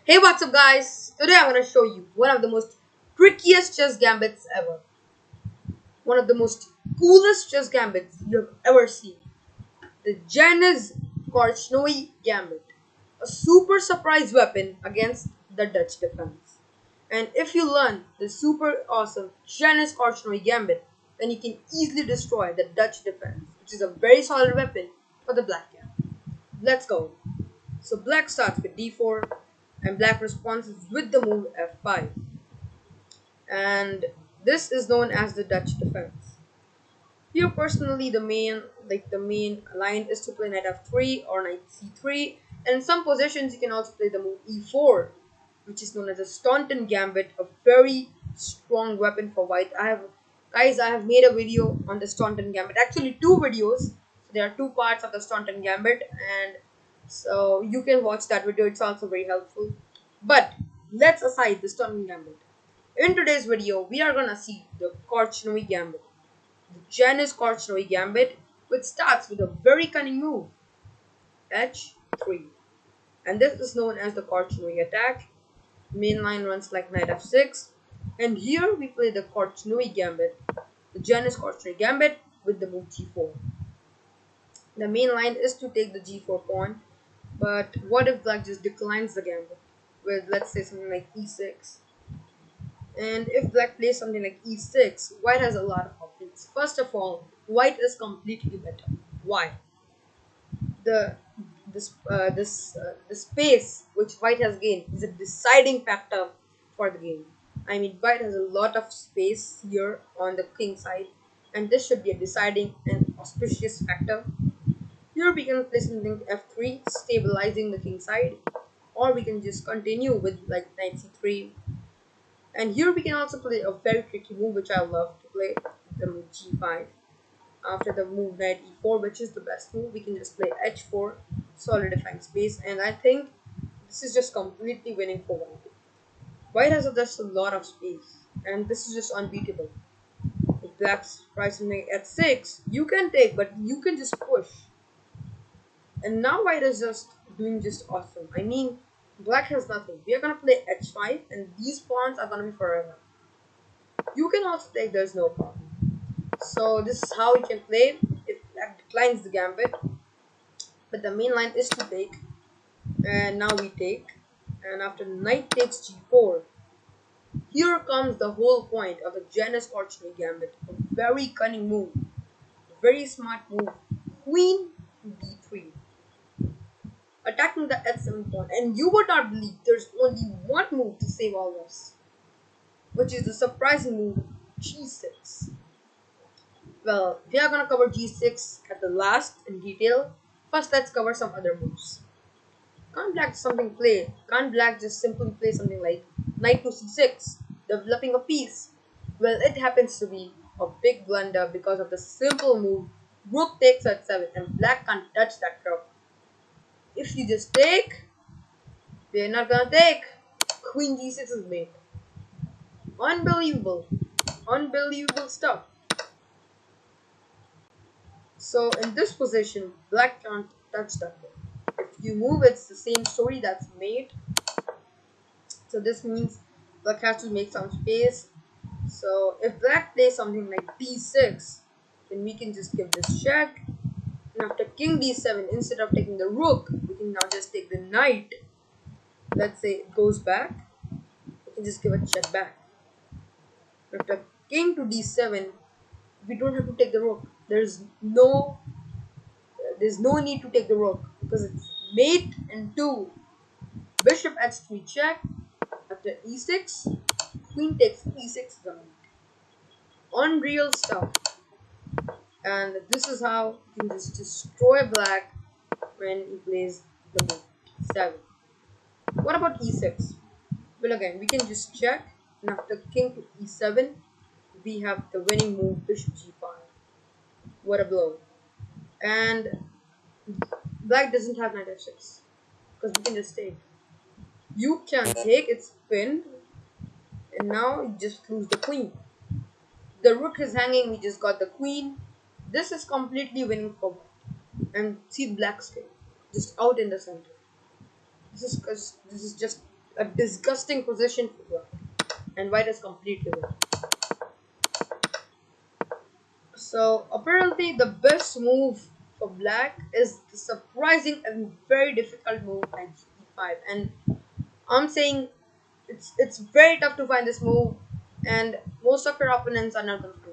Hey, what's up, guys? Today I'm going to show you one of the most trickiest chess gambits ever. One of the most coolest chess gambits you've ever seen. The Janzen-Korchnoi Gambit. A super surprise weapon against the Dutch defense. And if you learn the super awesome Janzen-Korchnoi Gambit, then you can easily destroy the Dutch defense, which is a very solid weapon for the black camp. Let's go. So black starts with d4 and black responds with the move f5, and this is known as the Dutch defense. Here personally the main line is to play knight f3 or knight c3, and in some positions you can also play the move e4, which is known as a Staunton Gambit, a very strong weapon for white. I have made a video on the Staunton Gambit, actually two videos. There are two parts of the Staunton Gambit, and so you can watch that video. It's also very helpful. But let's aside the Staunton Gambit. In today's video, we are gonna see the Korchnoi Gambit, the Janzen-Korchnoi Gambit, which starts with a very cunning move, h3, and this is known as the Korchnoi attack. Main line runs like knight f6, and here we play the Korchnoi Gambit, the Janzen-Korchnoi Gambit with the move g4. The main line is to take the g4 pawn, but what if black just declines the gambit with, let's say, something like e6? And if black plays something like e6, white has a lot of options. First of all, white is completely better. Why? The the space which white has gained is a deciding factor for the game. I mean, white has a lot of space here on the king side, and this should be a deciding and auspicious factor. Here we can play something f3, stabilizing the king side, or we can just continue with like knight c3. And here we can also play a very tricky move which I love to play, the move g5. After the move knight e4, which is the best move, we can just play h4, solidifying space, and I think this is just completely winning for white. White has just a lot of space, and this is just unbeatable. If black's tries something at 6, you can take, but you can just push. And now white is just doing just awesome. I mean, black has nothing. We are gonna play h5, and these pawns are gonna be forever. You can also take, there's no problem. So this is how we can play if black declines the gambit. But the main line is to take, and now we take. And after knight takes g4, here comes the whole point of the Janzen-Korchnoi Gambit. A very cunning move, a very smart move. Queen to d3. Attacking the h7 pawn, and you would not believe there's only one move to save all this, which is the surprising move g6. Well, we are gonna cover g6 at the last in detail. First, let's cover some other moves. Can't black something play? Can't black just simply play something like knight to c6, developing a piece? Well, it happens to be a big blunder because of the simple move rook takes h7, and black can't touch that rook. If you just take, we're not gonna take. Queen g6 is made. Unbelievable. Unbelievable stuff. So in this position, black can't touch that rook. If you move, it's the same story that's made. So this means black has to make some space. So if black plays something like d6, then we can just give this check. And after king d7, instead of taking the rook, we can now just take the knight. Let's say it goes back, we can just give a check back. After king to d7, we don't have to take the rook. There's no need to take the rook because it's mate and 2. Bishop h3 check. After e6, queen takes e6 the mate. Unreal stuff. And this is how you can just destroy black when he plays the move 7. What about e6? Well, again, we can just check, and after king to e7, we have the winning move bishop g5. What a blow. And black doesn't have knight f6 because we can just take. You can take, it's pinned, and now you just lose the queen. The rook is hanging, we just got the queen. This is completely winning for white. And see black's king just out in the center. This is just a disgusting position for black, and white is completely winning. So apparently the best move for black is the surprising and very difficult move knight e5, and I'm saying it's very tough to find this move, and most of your opponents are not going to do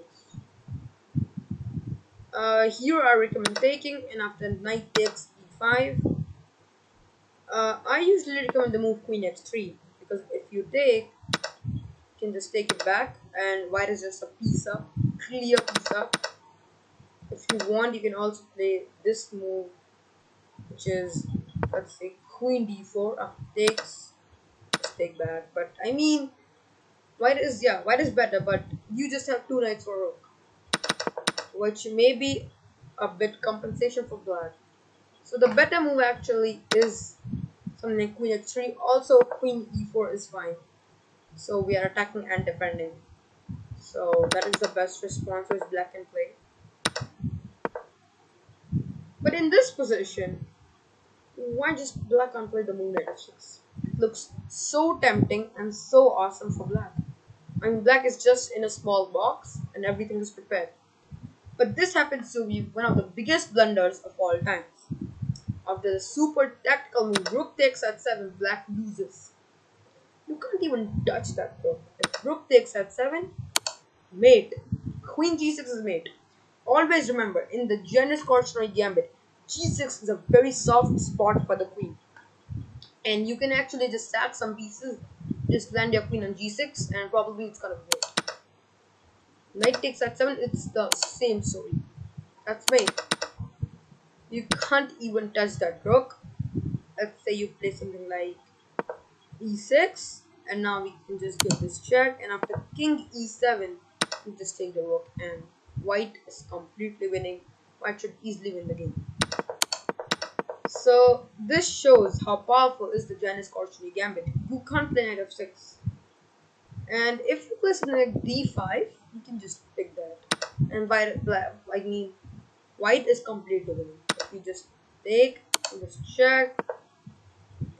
this. Here I recommend taking, and after knight takes e5, I usually recommend the move queen x3, because if you take, you can just take it back, and white is just a piece up, clear piece up. If you want, you can also play this move, which is, let's say, queen d4 after takes, just take back. But I mean, white is better, but you just have two knights for rook, which may be a bit compensation for black. So the better move actually is something like queen h3. Also, queen e4 is fine. So we are attacking and defending. So that is the best response which black can play. But in this position, why just black can't play the move knight f6? It looks so tempting and so awesome for black. I mean, black is just in a small box and everything is prepared. But this happens to be one of the biggest blunders of all times. After the super tactical move, rook takes at 7, black loses. You can't even touch that rook. If rook takes at 7, mate. Queen g6 is mate. Always remember, in the Janzen-Korchnoi Gambit, g6 is a very soft spot for the queen. And you can actually just sack some pieces, just land your queen on g6, and probably it's gonna be mate. Knight takes at 7, it's the same story. That's mate. You can't even touch that rook. Let's say you play something like e6, and now we can just give this check, and after king e7, you just take the rook, and white is completely winning. White should easily win the game. So this shows how powerful is the Janzen-Korchnoi Gambit. You can't play knight f6, and if you play something like d5, you can just pick that, and white is completely winning. If you just take, you just check,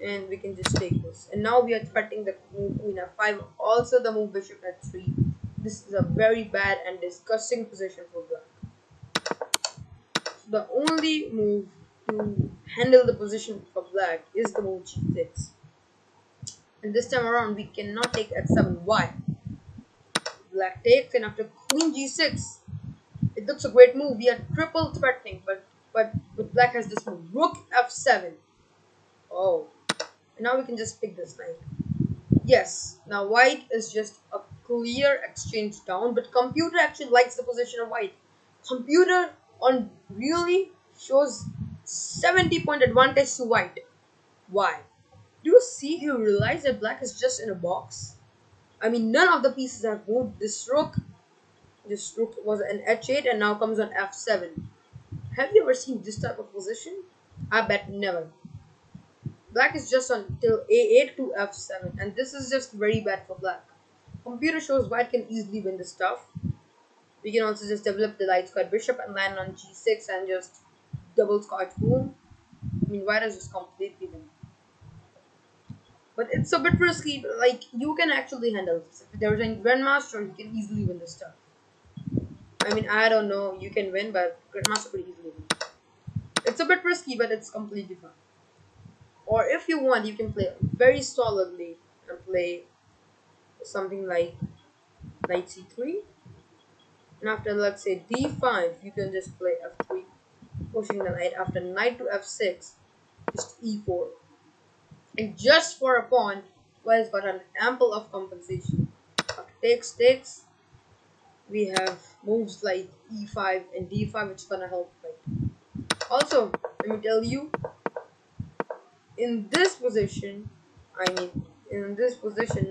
and we can just take this. And now we are threatening the move queen f5, also the move bishop f3. This is a very bad and disgusting position for black. So the only move to handle the position for black is the move g6. And this time around we cannot take f7. Why? Black takes, and after queen g6, it looks a great move. We are triple threatening, but black has this move, rook f7. Oh, and now we can just pick this knight. Yes, now white is just a clear exchange down, but computer actually likes the position of white. Computer on really shows 70-point advantage to white. Why? Do you realize that black is just in a box? I mean, none of the pieces have moved. This rook was an h8 and now comes on f7. Have you ever seen this type of position? I bet never. Black is just on till a8 to f7, and this is just very bad for black. Computer shows white can easily win this stuff. We can also just develop the light square bishop and land on g6 and just double scotch boom. I mean, white is just completely winning. But it's a bit risky. Like, you can actually handle this. If there's a grandmaster, you can easily win this stuff. I mean, I don't know, you can win, but grandmaster could easily win. It's a bit risky, but it's completely fine. Or if you want, you can play very solidly and play something like knight c3. And after, let's say, d5, you can just play f3, pushing the knight. After knight to f6, just e4. And just for a pawn, white has got an ample of compensation. After takes, we have moves like e5 and d5, which is gonna help white. Also, let me tell you, in this position,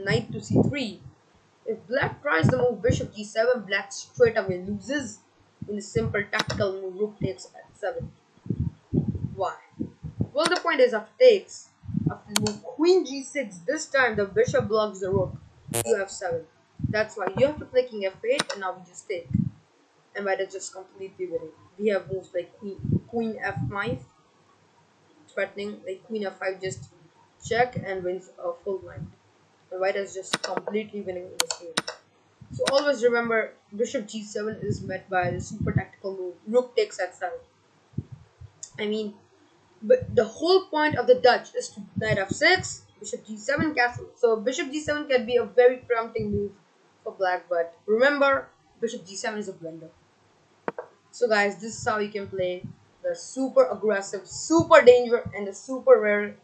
knight to c3, if black tries the move bishop g7, black straight away loses in the simple tactical move rook takes at 7. Why? Well, the point is, after takes, after the move queen g6, this time the bishop blocks the rook to f7. That's why you have to play king f8, and now we just take. And white is just completely winning. We have moves like queen f5, threatening, like queen f5 just check and wins a full knight. The white is just completely winning this game. So always remember, bishop g7 is met by the super tactical move, rook takes f7. I mean, but the whole point of the Dutch is to knight f6, bishop g7 castle. So bishop g7 can be a very prompting move for black, but remember, bishop g7 is a blender. So guys, this is how you can play the super aggressive, super dangerous, and the super rare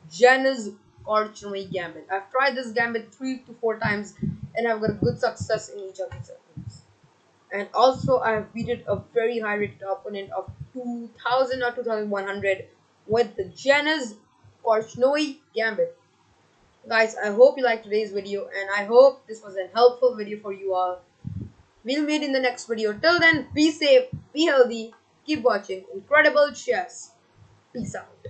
Janzen-Korchnoi Gambit. I've tried this gambit 3 to 4 times and I've got good success in each of these attempts. And also I have beaten a very high rated opponent of 2000 or 2100 with the Janzen-Korchnoi Gambit. Guys, I hope you liked today's video and I hope this was a helpful video for you all. We'll meet in the next video. Till then, be safe, be healthy, keep watching Incredible Chess. Peace out.